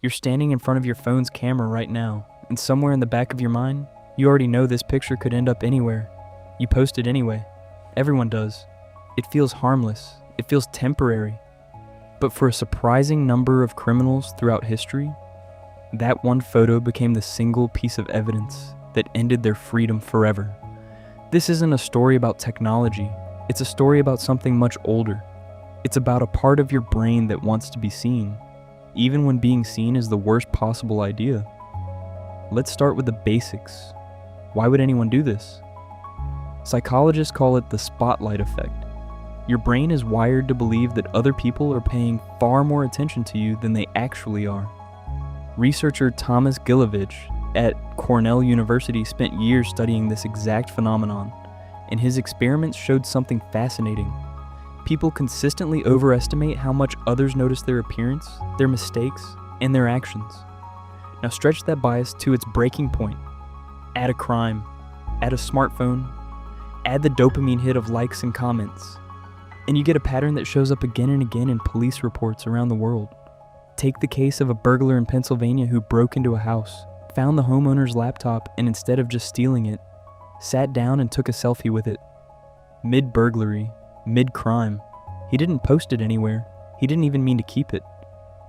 You're standing in front of your phone's camera right now, and somewhere in the back of your mind, you already know this picture could end up anywhere. You post it anyway. Everyone does. It feels harmless. It feels temporary. But for a surprising number of criminals throughout history, that one photo became the single piece of evidence that ended their freedom forever. This isn't a story about technology. It's a story about something much older. It's about a part of your brain that wants to be seen, even when being seen is the worst possible idea. Let's start with the basics. Why would anyone do this? Psychologists call it the spotlight effect. Your brain is wired to believe that other people are paying far more attention to you than they actually are. Researcher Thomas Gilovich at Cornell University spent years studying this exact phenomenon, and his experiments showed something fascinating. People consistently overestimate how much others notice their appearance, their mistakes, and their actions. Now stretch that bias to its breaking point. Add a crime, add a smartphone, add the dopamine hit of likes and comments, and you get a pattern that shows up again and again in police reports around the world. Take the case of a burglar in Pennsylvania who broke into a house, found the homeowner's laptop, and instead of just stealing it, sat down and took a selfie with it. Mid-burglary, mid-crime. He didn't post it anywhere. He didn't even mean to keep it.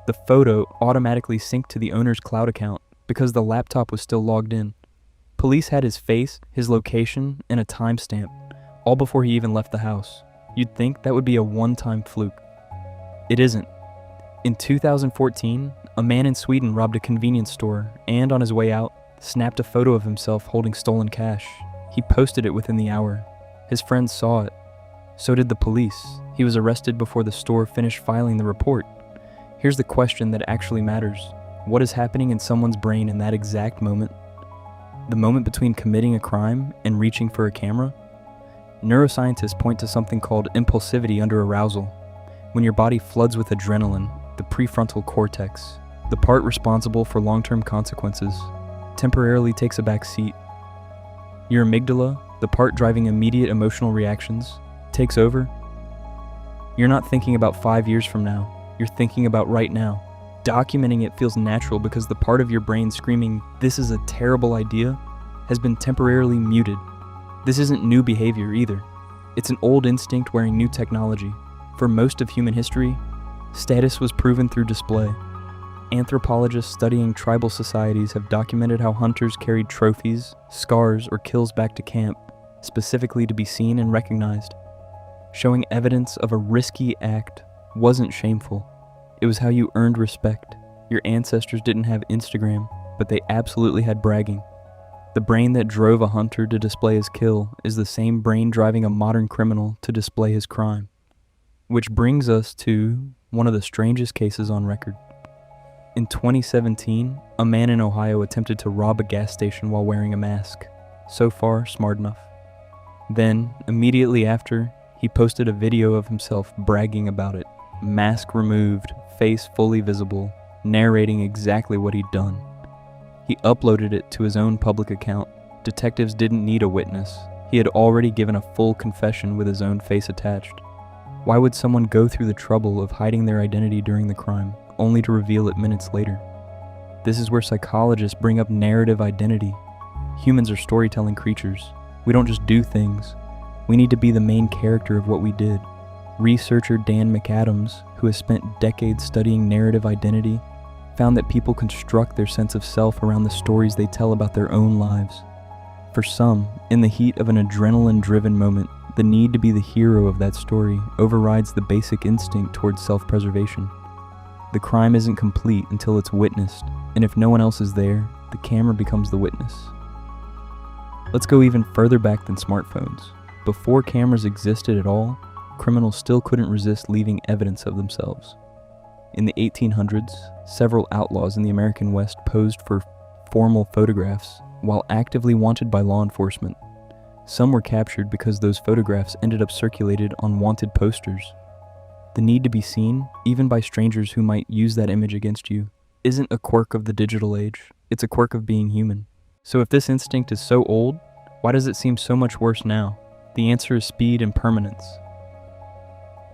The photo automatically synced to the owner's cloud account because the laptop was still logged in. Police had his face, his location, and a timestamp, all before he even left the house. You'd think that would be a one-time fluke. It isn't. In 2014, a man in Sweden robbed a convenience store and, on his way out, snapped a photo of himself holding stolen cash. He posted it within the hour. His friends saw it. So did the police. He was arrested before the store finished filing the report. Here's the question that actually matters. What is happening in someone's brain in that exact moment? The moment between committing a crime and reaching for a camera? Neuroscientists point to something called impulsivity under arousal. When your body floods with adrenaline, the prefrontal cortex, the part responsible for long-term consequences, temporarily takes a back seat. Your amygdala, the part driving immediate emotional reactions, takes over. You're not thinking about 5 years from now, you're thinking about right now. Documenting it feels natural because the part of your brain screaming, "This is a terrible idea," has been temporarily muted. This isn't new behavior either. It's an old instinct wearing new technology. For most of human history, status was proven through display. Anthropologists studying tribal societies have documented how hunters carried trophies, scars, or kills back to camp, specifically to be seen and recognized. Showing evidence of a risky act wasn't shameful. It was how you earned respect. Your ancestors didn't have Instagram, but they absolutely had bragging. The brain that drove a hunter to display his kill is the same brain driving a modern criminal to display his crime. Which brings us to one of the strangest cases on record. In 2017, a man in Ohio attempted to rob a gas station while wearing a mask. So far, smart enough. Then, immediately after, he posted a video of himself bragging about it. Mask removed, face fully visible, narrating exactly what he'd done. He uploaded it to his own public account. Detectives didn't need a witness. He had already given a full confession with his own face attached. Why would someone go through the trouble of hiding their identity during the crime, only to reveal it minutes later? This is where psychologists bring up narrative identity. Humans are storytelling creatures. We don't just do things. We need to be the main character of what we did. Researcher Dan McAdams, who has spent decades studying narrative identity, found that people construct their sense of self around the stories they tell about their own lives. For some, in the heat of an adrenaline-driven moment, the need to be the hero of that story overrides the basic instinct towards self-preservation. The crime isn't complete until it's witnessed, and if no one else is there, the camera becomes the witness. Let's go even further back than smartphones. Before cameras existed at all, criminals still couldn't resist leaving evidence of themselves. In the 1800s, several outlaws in the American West posed for formal photographs while actively wanted by law enforcement. Some were captured because those photographs ended up circulated on wanted posters. The need to be seen, even by strangers who might use that image against you, isn't a quirk of the digital age, it's a quirk of being human. So if this instinct is so old, why does it seem so much worse now? The answer is speed and permanence.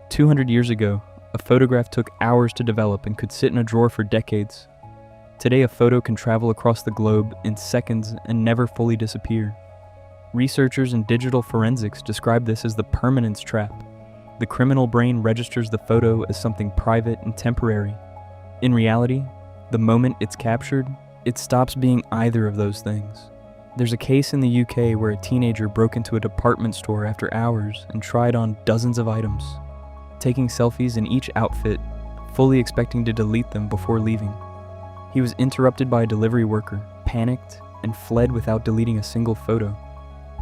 200 years ago, a photograph took hours to develop and could sit in a drawer for decades. Today, a photo can travel across the globe in seconds and never fully disappear. Researchers in digital forensics describe this as the permanence trap. The criminal brain registers the photo as something private and temporary. In reality, the moment it's captured, it stops being either of those things. There's a case in the UK where a teenager broke into a department store after hours and tried on dozens of items, taking selfies in each outfit, fully expecting to delete them before leaving. He was interrupted by a delivery worker, panicked, and fled without deleting a single photo.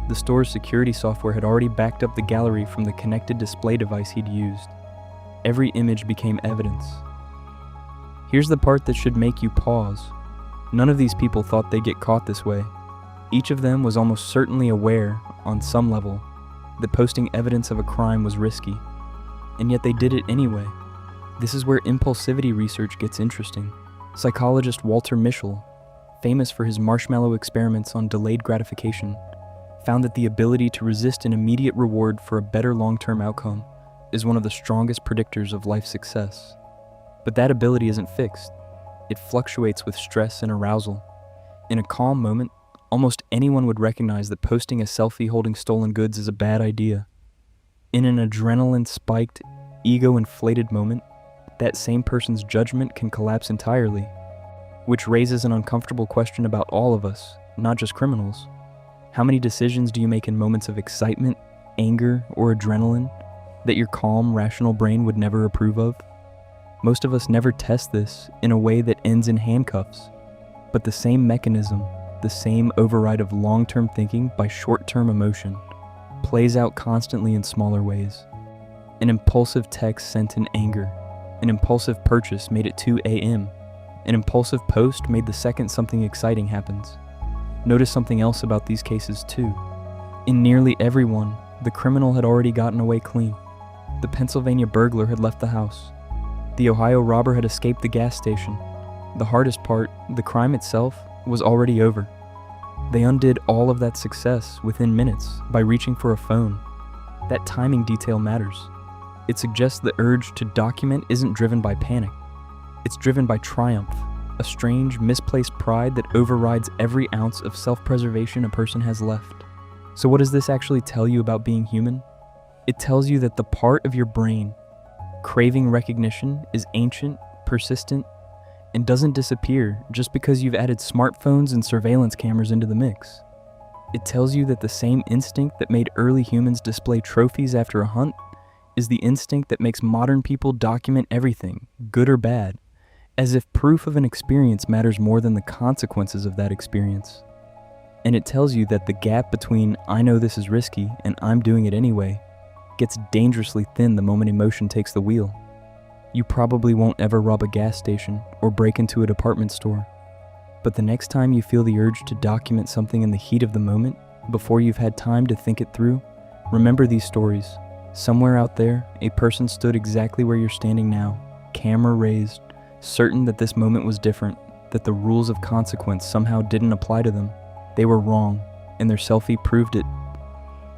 The store's security software had already backed up the gallery from the connected display device he'd used. Every image became evidence. Here's the part that should make you pause. None of these people thought they'd get caught this way. Each of them was almost certainly aware, on some level, that posting evidence of a crime was risky. And yet they did it anyway. This is where impulsivity research gets interesting. Psychologist Walter Mischel, famous for his marshmallow experiments on delayed gratification, found that the ability to resist an immediate reward for a better long-term outcome is one of the strongest predictors of life success. But that ability isn't fixed. It fluctuates with stress and arousal. In a calm moment, almost anyone would recognize that posting a selfie holding stolen goods is a bad idea. In an adrenaline-spiked, ego-inflated moment, that same person's judgment can collapse entirely, which raises an uncomfortable question about all of us, not just criminals. How many decisions do you make in moments of excitement, anger, or adrenaline that your calm, rational brain would never approve of? Most of us never test this in a way that ends in handcuffs, but the same mechanism, the same override of long-term thinking by short-term emotion, plays out constantly in smaller ways. An impulsive text sent in anger, an impulsive purchase made at 2 a.m., an impulsive post made the second something exciting happens. Notice something else about these cases too. In nearly every one, the criminal had already gotten away clean. The Pennsylvania burglar had left the house. The Ohio robber had escaped the gas station. The hardest part, the crime itself, was already over. They undid all of that success within minutes by reaching for a phone. That timing detail matters. It suggests the urge to document isn't driven by panic. It's driven by triumph, a strange, misplaced pride that overrides every ounce of self-preservation a person has left. So what does this actually tell you about being human? It tells you that the part of your brain craving recognition is ancient, persistent, and doesn't disappear just because you've added smartphones and surveillance cameras into the mix. It tells you that the same instinct that made early humans display trophies after a hunt is the instinct that makes modern people document everything, good or bad, as if proof of an experience matters more than the consequences of that experience. And it tells you that the gap between "I know this is risky" and "I'm doing it anyway" gets dangerously thin the moment emotion takes the wheel. You probably won't ever rob a gas station or break into a department store. But the next time you feel the urge to document something in the heat of the moment, before you've had time to think it through, remember these stories. Somewhere out there, a person stood exactly where you're standing now, camera raised, certain that this moment was different, that the rules of consequence somehow didn't apply to them. They were wrong, and their selfie proved it.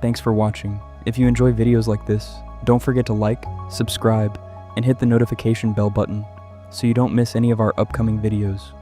Thanks for watching. If you enjoy videos like this, don't forget to like, subscribe, and hit the notification bell button so you don't miss any of our upcoming videos.